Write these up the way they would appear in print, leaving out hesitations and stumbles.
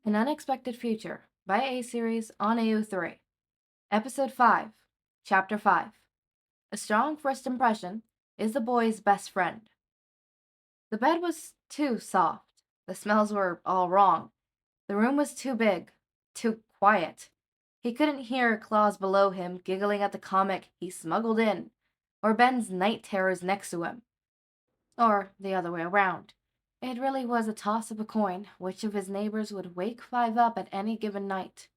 An Unexpected Future by A Series on AO3. Episode 5, Chapter 5. A strong first impression is the boy's best friend. The bed was too soft. The smells were all wrong. The room was too big, too quiet. He couldn't hear Claus below him giggling at the comic he smuggled in, or Ben's night terrors next to him, or the other way around. It really was a toss of a coin which of his neighbors would wake Five up at any given night.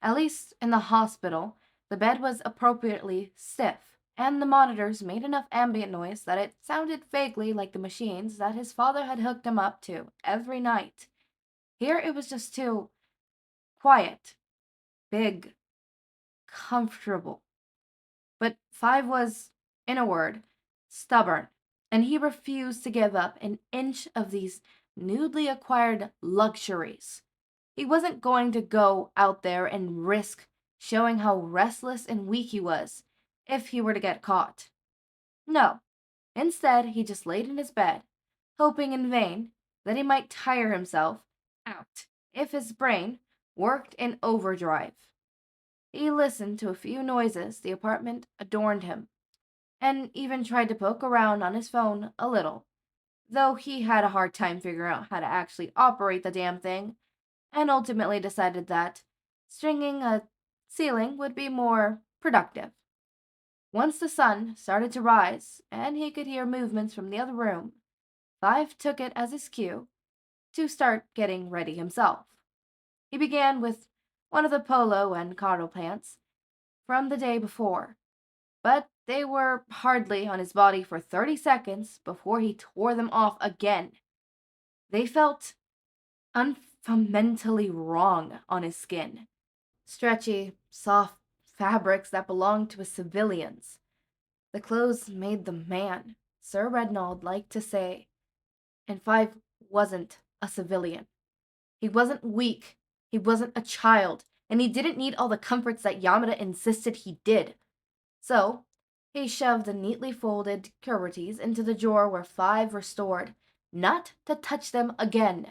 At least in the hospital, the bed was appropriately stiff, and the monitors made enough ambient noise that it sounded vaguely like the machines that his father had hooked him up to every night. Here it was just too quiet, big, comfortable. But Five was, in a word, stubborn, and he refused to give up an inch of these newly acquired luxuries. He wasn't going to go out there and risk showing how restless and weak he was if he were to get caught. No, instead, he just laid in his bed, hoping in vain that he might tire himself out if his brain worked in overdrive. He listened to a few noises the apartment adorned him, and even tried to poke around on his phone a little, though he had a hard time figuring out how to actually operate the damn thing, and ultimately decided that stringing a ceiling would be more productive. Once the sun started to rise and he could hear movements from the other room, Five took it as his cue to start getting ready himself. He began with one of the polo and cargo pants from the day before, but they were hardly on his body for 30 seconds before he tore them off again. They felt unfundamentally wrong on his skin. Stretchy, soft fabrics that belonged to his civilians. The clothes made the man, Sir Rednauld liked to say, and Five wasn't a civilian. He wasn't weak, he wasn't a child, and he didn't need all the comforts that Yamada insisted he did. So, he shoved the neatly folded curaties into the drawer where Five were stored, not to touch them again.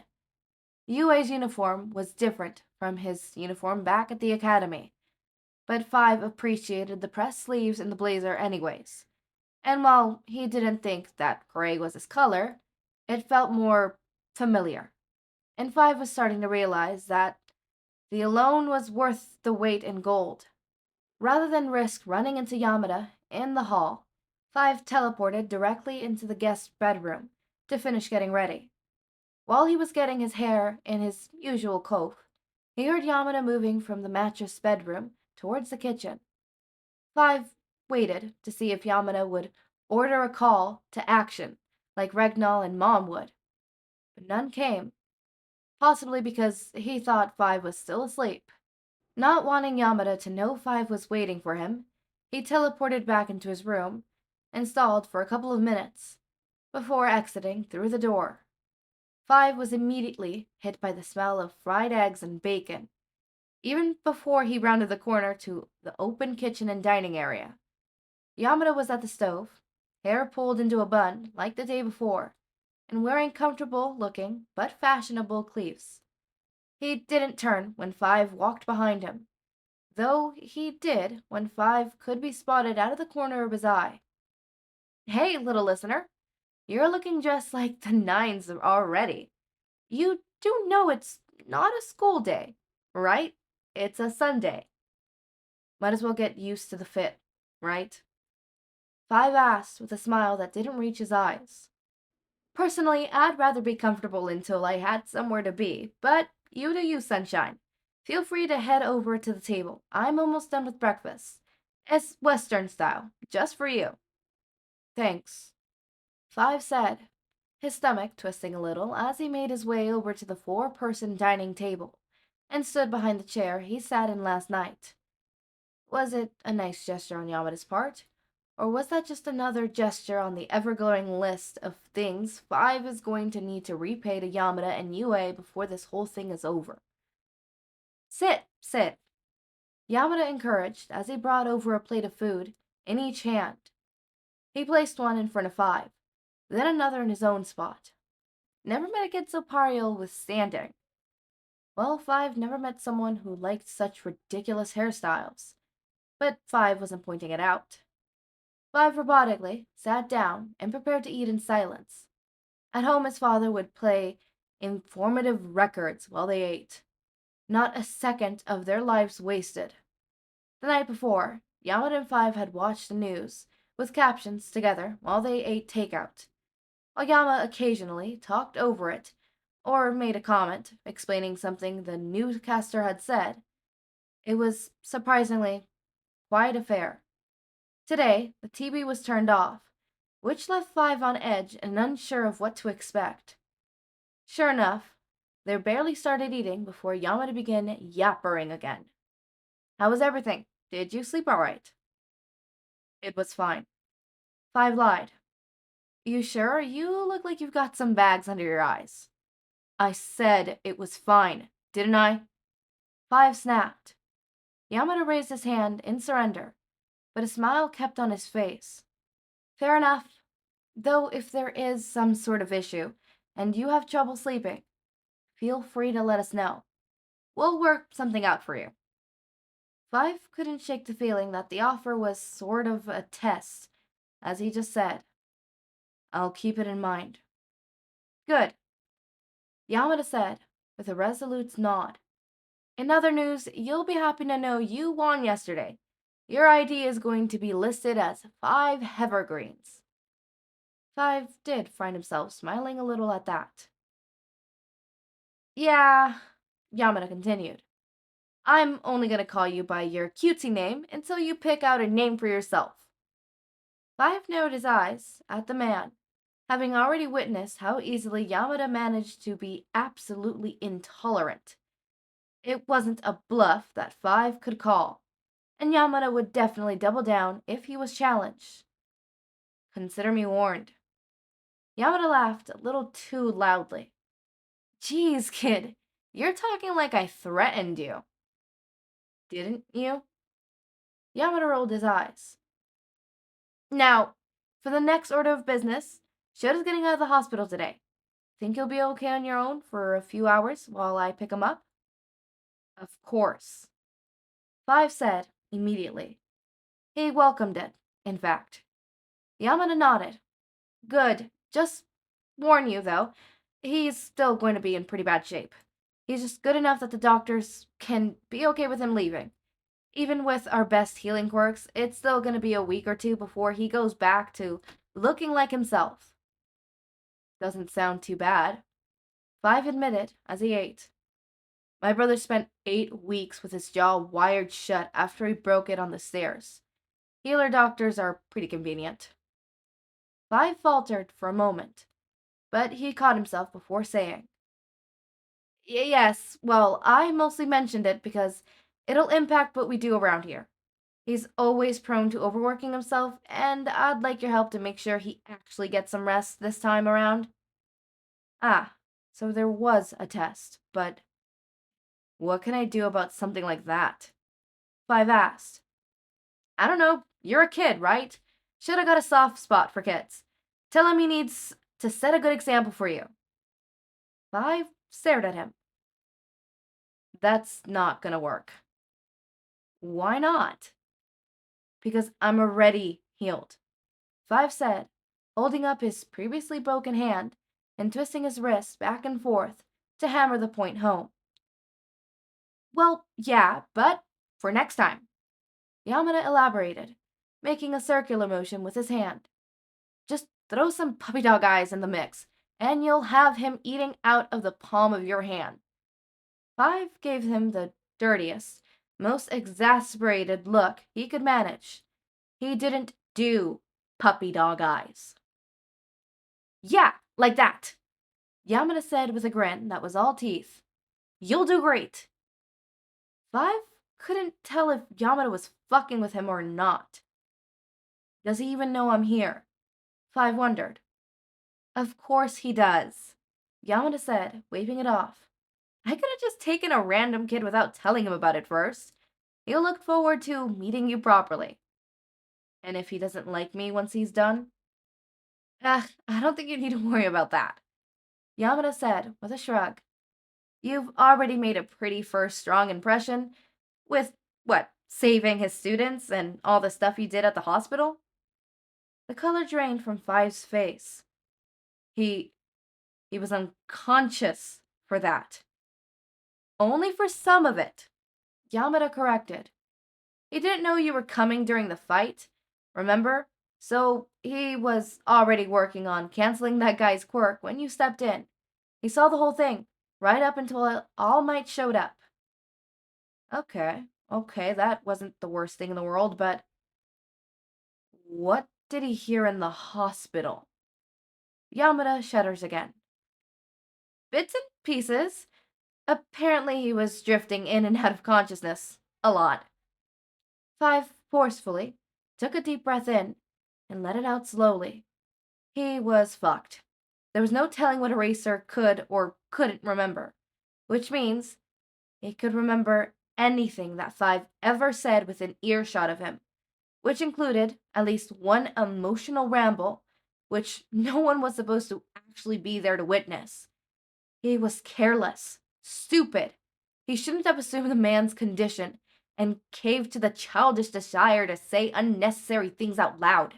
Yue's uniform was different from his uniform back at the academy, but Five appreciated the pressed sleeves in the blazer anyways. And while he didn't think that gray was his color, it felt more familiar. And Five was starting to realize that the alone was worth the weight in gold. Rather than risk running into Yamada in the hall, Five teleported directly into the guest bedroom to finish getting ready. While he was getting his hair in his usual coif, he heard Yamada moving from the mattress bedroom towards the kitchen. Five waited to see if Yamada would order a call to action, like Regnal and Mom would, but none came, possibly because he thought Five was still asleep. Not wanting Yamada to know Five was waiting for him, he teleported back into his room and stalled for a couple of minutes before exiting through the door. Five was immediately hit by the smell of fried eggs and bacon, even before he rounded the corner to the open kitchen and dining area. Yamada was at the stove, hair pulled into a bun like the day before, and wearing comfortable-looking but fashionable cleats. He didn't turn when Five walked behind him, though he did when Five could be spotted out of the corner of his eye. "Hey, little listener, you're looking just like the nines already. You do know it's not a school day, right? It's a Sunday. Might as well get used to the fit, right?" Five asked with a smile that didn't reach his eyes. "Personally, I'd rather be comfortable until I had somewhere to be, but you do you, sunshine. Feel free to head over to the table. I'm almost done with breakfast. It's Western style, just for you." "Thanks," Five said, his stomach twisting a little as he made his way over to the four-person dining table and stood behind the chair he sat in last night. Was it a nice gesture on Yamada's part? Or was that just another gesture on the ever-growing list of things Five is going to need to repay to Yamada and Yue before this whole thing is over? "Sit, sit," Yamada encouraged as he brought over a plate of food in each hand. He placed one in front of Five, then another in his own spot. Never met a kid so parial with standing. Well, Five never met someone who liked such ridiculous hairstyles, but Five wasn't pointing it out. Five robotically sat down and prepared to eat in silence. At home, his father would play informative records while they ate. Not a second of their lives wasted. The night before, Yamada and Five had watched the news, with captions together while they ate takeout. Oyama occasionally talked over it, or made a comment explaining something the newscaster had said. It was surprisingly quite a fair. Today, the TV was turned off, which left Five on edge and unsure of what to expect. Sure enough, they barely started eating before Yamada began yappering again. How was everything? Did you sleep all right? It was fine. Five lied. You sure? You look like you've got some bags under your eyes. I said it was fine, didn't I? Five snapped. Yamada raised his hand in surrender, but a smile kept on his face. Fair enough. Though if there is some sort of issue, and you have trouble sleeping, feel free to let us know. We'll work something out for you. Five couldn't shake the feeling that the offer was sort of a test, as he just said. I'll keep it in mind. Good, Yamada said, with a resolute nod. In other news, you'll be happy to know you won yesterday. Your ID is going to be listed as Five Evergreens. Five did find himself smiling a little at that. Yeah, Yamada continued. I'm only going to call you by your cutesy name until you pick out a name for yourself. Five narrowed his eyes at the man, having already witnessed how easily Yamada managed to be absolutely intolerant. It wasn't a bluff that Five could call, and Yamada would definitely double down if he was challenged. Consider me warned. Yamada laughed a little too loudly. Geez, kid, you're talking like I threatened you. Didn't you? Yamada rolled his eyes. Now, for the next order of business, Shota's getting out of the hospital today. Think you'll be okay on your own for a few hours while I pick him up? Of course. Five said immediately. He welcomed it, in fact. Yamada nodded. Good. Just warn you, though, he's still going to be in pretty bad shape. He's just good enough that the doctors can be okay with him leaving. Even with our best healing quirks, it's still going to be a week or two before he goes back to looking like himself. Doesn't sound too bad. Five admitted as he ate. My brother spent 8 weeks with his jaw wired shut after he broke it on the stairs. Healer doctors are pretty convenient. Five faltered for a moment, but he caught himself before saying, Yes, well, I mostly mentioned it because it'll impact what we do around here. He's always prone to overworking himself, and I'd like your help to make sure he actually gets some rest this time around. Ah, so there was a test, but what can I do about something like that? Five asked. I don't know, you're a kid, right? Should have got a soft spot for kids. Tell him he needs to set a good example for you. Five stared at him. That's not gonna work. Why not? Because I'm already healed. Five said, holding up his previously broken hand and twisting his wrist back and forth to hammer the point home. Well, yeah, but for next time. Yamada elaborated, making a circular motion with his hand. Just throw some puppy dog eyes in the mix, and you'll have him eating out of the palm of your hand. Five gave him the dirtiest, most exasperated look he could manage. He didn't do puppy dog eyes. Yeah, like that, Yamada said with a grin that was all teeth. You'll do great. Five couldn't tell if Yamada was fucking with him or not. Does he even know I'm here? Five wondered. Of course he does, Yamada said, waving it off. I could have just taken a random kid without telling him about it first. He'll look forward to meeting you properly. And if he doesn't like me once he's done? I don't think you need to worry about that, Yamada said with a shrug. You've already made a pretty first strong impression with, what, saving his students and all the stuff you did at the hospital? The color drained from Five's face. He he was unconscious for that. Only for some of it, Yamada corrected. He didn't know you were coming during the fight, remember? So he was already working on canceling that guy's quirk when you stepped in. He saw the whole thing, right up until All Might showed up. Okay, that wasn't the worst thing in the world, but what did he hear in the hospital? Yamada shudders again. Bits and pieces. Apparently he was drifting in and out of consciousness. A lot. Five forcefully took a deep breath in and let it out slowly. He was fucked. There was no telling what Eraser could or couldn't remember, which means he could remember anything that Five ever said within earshot of him, which included at least one emotional ramble, which no one was supposed to actually be there to witness. He was careless, stupid. He shouldn't have assumed the man's condition and caved to the childish desire to say unnecessary things out loud.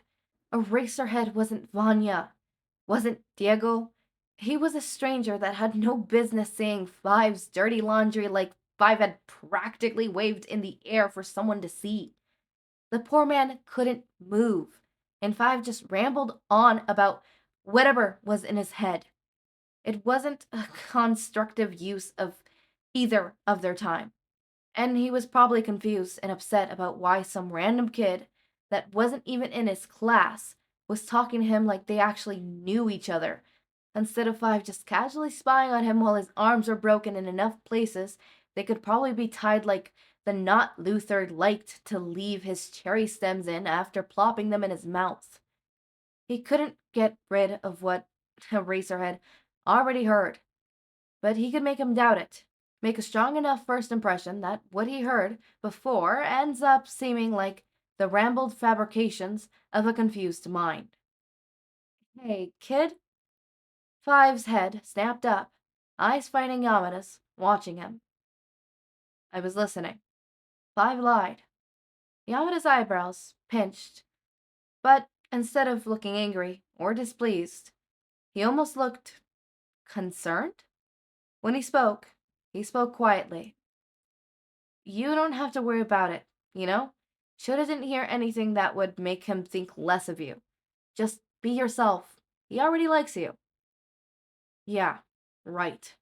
Eraserhead wasn't Vanya, wasn't Diego. He was a stranger that had no business saying Five's dirty laundry like Five had practically waved in the air for someone to see. The poor man couldn't move, and Five just rambled on about whatever was in his head. It wasn't a constructive use of either of their time, and he was probably confused and upset about why some random kid that wasn't even in his class was talking to him like they actually knew each other, instead of Five just casually spying on him while his arms were broken in enough places they could probably be tied like the knot Luther liked to leave his cherry stems in after plopping them in his mouth. He couldn't get rid of what Eraserhead already heard, but he could make him doubt it. Make a strong enough first impression that what he heard before ends up seeming like the rambled fabrications of a confused mind. Hey, kid? Five's head snapped up, eyes fighting Yamada's, watching him. I was listening. Five lied. Yamada's eyebrows pinched, but instead of looking angry or displeased, he almost looked concerned. When he spoke quietly. You don't have to worry about it, you know? Shoda didn't hear anything that would make him think less of you. Just be yourself. He already likes you. Yeah, right.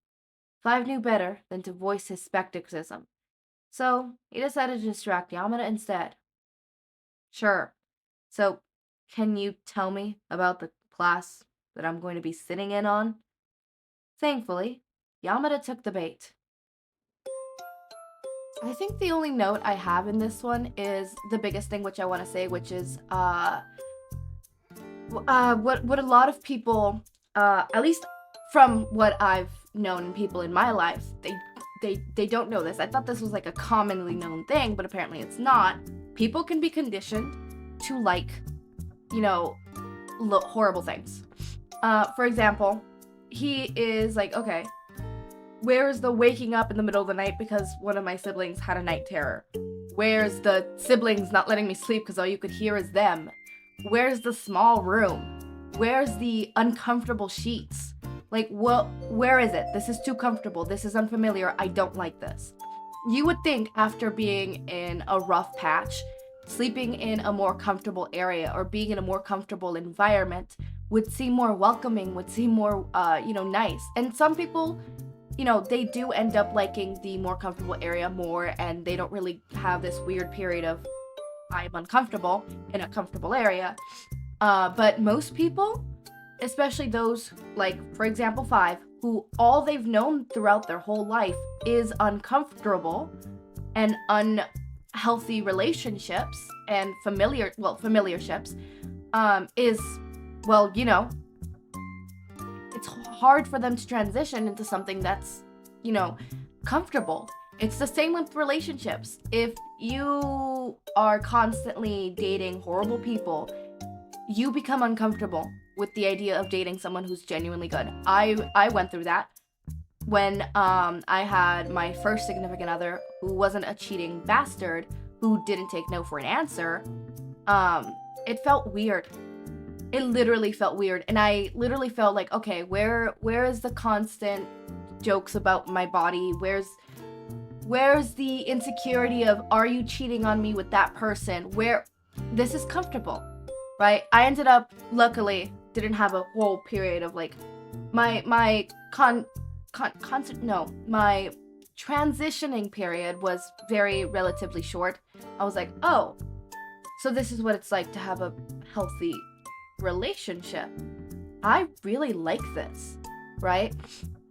Five knew better than to voice his skepticism, so he decided to distract Yamada instead. Sure. So, can you tell me about the class that I'm going to be sitting in on? Thankfully, Yamada took the bait. I think the only note I have in this one is the biggest thing which I want to say, which is what a lot of people, at least from what I've known people in my life, they don't know this. I thought this was like a commonly known thing, but apparently it's not. People can be conditioned to like, you know, horrible things. For example, he is like, okay, where's the waking up in the middle of the night because one of my siblings had a night terror? Where's the siblings not letting me sleep because all you could hear is them? Where's the small room? Where's the uncomfortable sheets? Like, where is it? This is too comfortable. This is unfamiliar. I don't like this. You would think after being in a rough patch, sleeping in a more comfortable area or being in a more comfortable environment would seem more welcoming, would seem more, nice. And some people, they do end up liking the more comfortable area more, and they don't really have this weird period of I'm uncomfortable in a comfortable area. But most people, especially those, like, for example, Five, who all they've known throughout their whole life is uncomfortable and unhealthy relationships and familiarships, it's hard for them to transition into something that's, comfortable. It's the same with relationships. If you are constantly dating horrible people, you become uncomfortable with the idea of dating someone who's genuinely good. I went through that. when I had my first significant other who wasn't a cheating bastard, who didn't take no for an answer, it felt weird. It literally felt weird. And I literally felt like, okay, where is the constant jokes about my body? Where's the insecurity of, are you cheating on me with that person? Where this is comfortable, right? I ended up, luckily, didn't have a whole period of like my transitioning period was very relatively short. I was like, oh, so this is what it's like to have a healthy relationship. I really like this, right?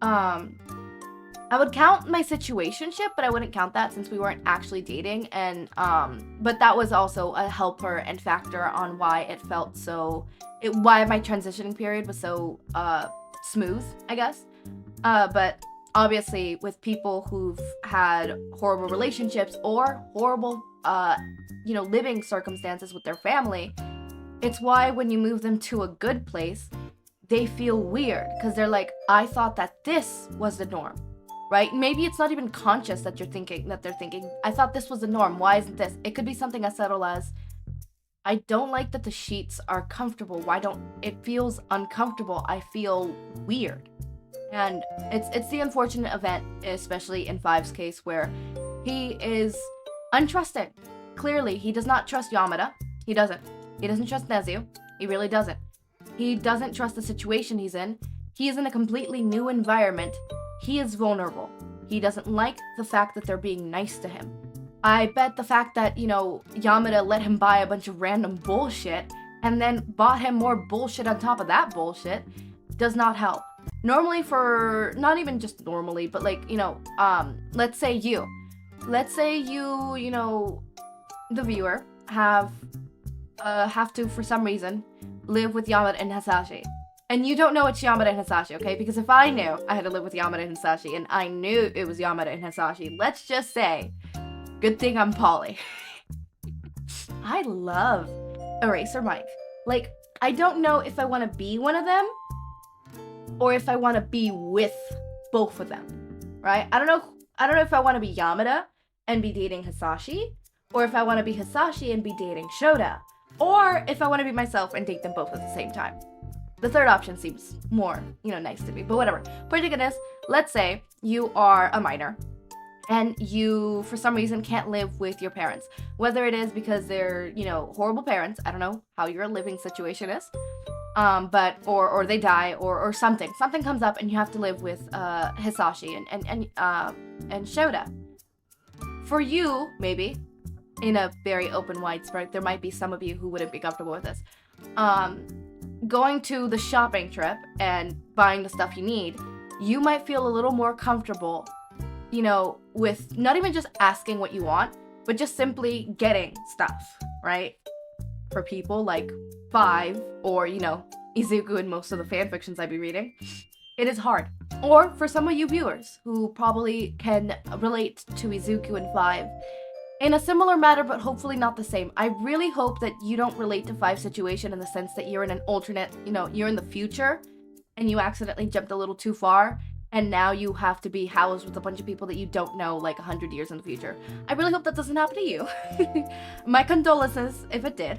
I would count my situationship, but I wouldn't count that since we weren't actually dating. And but that was also a helper and factor on why it felt so, why my transitioning period was so smooth, I guess. But obviously with people who've had horrible relationships or horrible living circumstances with their family, it's why when you move them to a good place, they feel weird because they're like, I thought that this was the norm, right? Maybe it's not even conscious that they're thinking, I thought this was the norm. Why isn't this? It could be something as subtle as, I don't like that the sheets are comfortable. It feels uncomfortable. I feel weird. And it's the unfortunate event, especially in Five's case, where he is untrusting. Clearly, he does not trust Yamada. He doesn't. He doesn't trust Nedzu. He really doesn't. He doesn't trust the situation he's in. He is in a completely new environment. He is vulnerable. He doesn't like the fact that they're being nice to him. I bet the fact that, Yamada let him buy a bunch of random bullshit and then bought him more bullshit on top of that bullshit does not help. Normally not even just normally, but let's say you, the viewer, have to, for some reason, live with Yamada and Hisashi. And you don't know it's Yamada and Hisashi, okay? Because if I knew I had to live with Yamada and Hisashi, and I knew it was Yamada and Hisashi, let's just say, good thing I'm poly. I love Eraser Mike. Like, I don't know if I want to be one of them, or if I want to be with both of them, right? I don't know if I want to be Yamada and be dating Hisashi, or if I want to be Hisashi and be dating Shota, or if I want to be myself and date them both at the same time. The third option seems more, nice to me, but whatever. Point taken is, let's say you are a minor and you, for some reason, can't live with your parents. Whether it is because they're, horrible parents, I don't know how your living situation is, or they die or something. Something comes up and you have to live with Hisashi and Shota. For you, maybe, in a very open wide spread, there might be some of you who wouldn't be comfortable with this. Going to the shopping trip and buying the stuff you need, you might feel a little more comfortable, with not even just asking what you want, but just simply getting stuff, right? For people like Five or, Izuku in most of the fanfictions I'd be reading, it is hard. Or for some of you viewers who probably can relate to Izuku and Five in a similar matter, but hopefully not the same. I really hope that you don't relate to Five's situation in the sense that you're in an alternate, you're in the future and you accidentally jumped a little too far and now you have to be housed with a bunch of people that you don't know like 100 years in the future. I really hope that doesn't happen to you. My condolences if it did.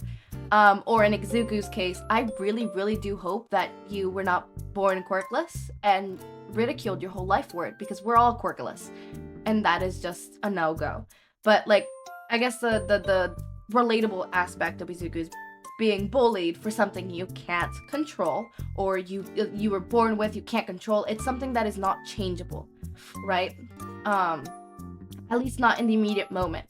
Or in Izuku's case, I really, really do hope that you were not born quirkless and ridiculed your whole life for it, because we're all quirkless and that is just a no-go. But, I guess the relatable aspect of Izuku is being bullied for something you can't control, or you were born with, you can't control. It's something that is not changeable, right? At least not in the immediate moment.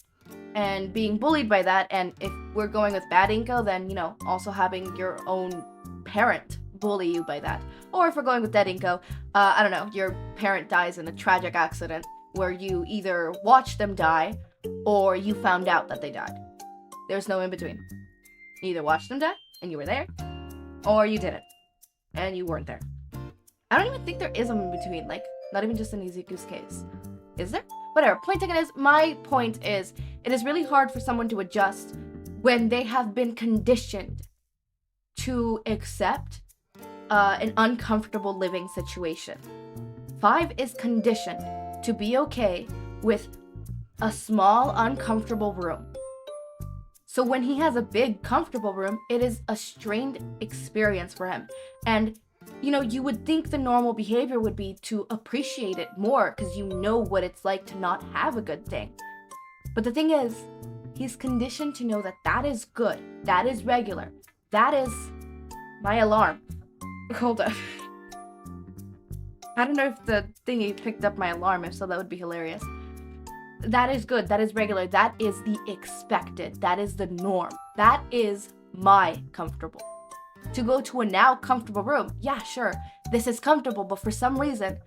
And being bullied by that, and if we're going with bad inko, then, also having your own parent bully you by that. Or if we're going with dead inko, I don't know, your parent dies in a tragic accident where you either watched them die or you found out that they died. There's no in between. You either watched them die and you were there, or you didn't and you weren't there. I don't even think there is a in between, not even just in Izuku's case. Is there? Whatever. Point taken is, my point is, it is really hard for someone to adjust when they have been conditioned to accept an uncomfortable living situation. 5 is conditioned to be okay with a small, uncomfortable room. So when he has a big, comfortable room, it is a strained experience for him. And, you would think the normal behavior would be to appreciate it more because you know what it's like to not have a good thing. But the thing is, he's conditioned to know that that is good, that is regular, that is my alarm. Hold on. I don't know if the thingy picked up my alarm. If so, that would be hilarious. That is good. That is regular. That is the expected. That is the norm. That is my comfortable. To go to a now comfortable room, yeah, sure, this is comfortable, but for some reason,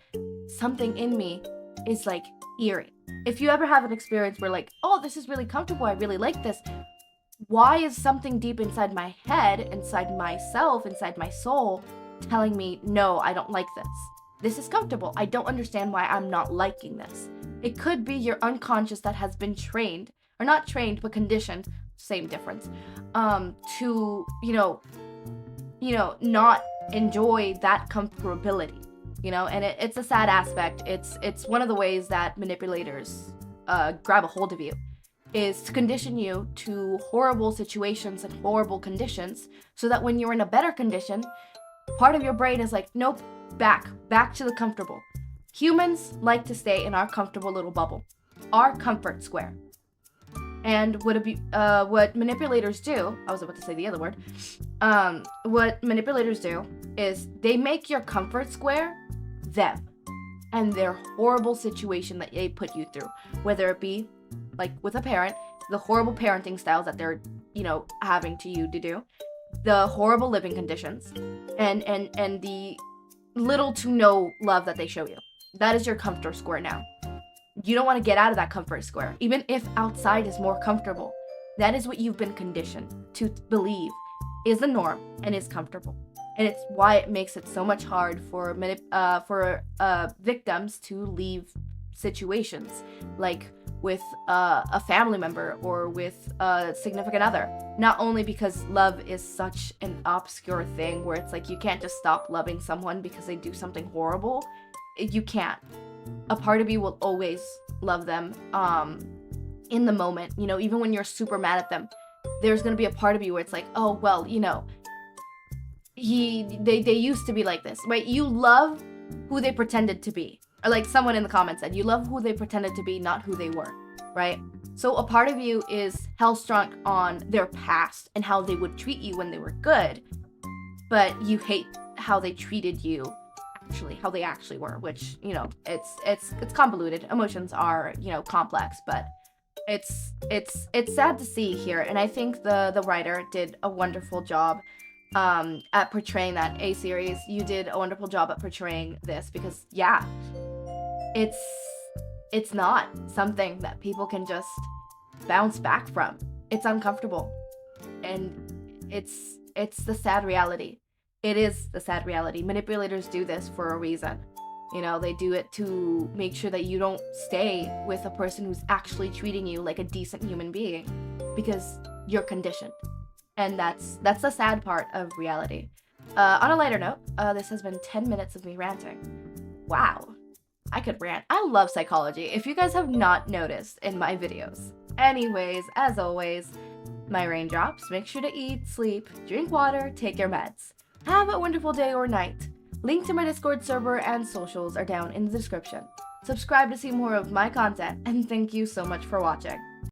something in me is like eerie. If you ever have an experience where like, oh, this is really comfortable, I really like this, why is something deep inside my head, inside myself, inside my soul, telling me, no, I don't like this? This is comfortable. I don't understand why I'm not liking this. It could be your unconscious that has been trained, or not trained, but conditioned, same difference, to, not enjoy that comfortability, and it's a sad aspect. It's one of the ways that manipulators grab a hold of you, is to condition you to horrible situations and horrible conditions, so that when you're in a better condition, part of your brain is like, nope, back to the comfortable. Humans like to stay in our comfortable little bubble, our comfort square. And what manipulators do, I was about to say the other word, what manipulators do is they make your comfort square them and their horrible situation that they put you through, whether it be like with a parent, the horrible parenting styles that they're, having you to do, the horrible living conditions, and the little to no love that they show you. That is your comfort square now. You don't want to get out of that comfort square, even if outside is more comfortable. That is what you've been conditioned to believe is the norm and is comfortable. And it's why it makes it so much hard for victims to leave situations, like with a family member or with a significant other. Not only because love is such an obscure thing where it's like you can't just stop loving someone because they do something horrible. You can't. A part of you will always love them in the moment, even when you're super mad at them. There's going to be a part of you where it's like, oh, well, they used to be like this, right? You love who they pretended to be. Or like someone in the comments said, you love who they pretended to be, not who they were, right? So a part of you is hell-struck on their past and how they would treat you when they were good, but you hate how they treated you, actually, how they actually were, which, it's convoluted. Emotions are, complex, but it's sad to see here. And I think the writer did a wonderful job at portraying that. A-series, you did a wonderful job at portraying this, because yeah, it's not something that people can just bounce back from. It's uncomfortable, and it's the sad reality. It is the sad reality. Manipulators do this for a reason. They do it to make sure that you don't stay with a person who's actually treating you like a decent human being, because you're conditioned. And that's the sad part of reality. On a lighter note, this has been 10 minutes of me ranting. Wow. I could rant. I love psychology, if you guys have not noticed in my videos. Anyways, as always, my raindrops, make sure to eat, sleep, drink water, take your meds. Have a wonderful day or night. Link to my Discord server and socials are down in the description. Subscribe to see more of my content, and thank you so much for watching.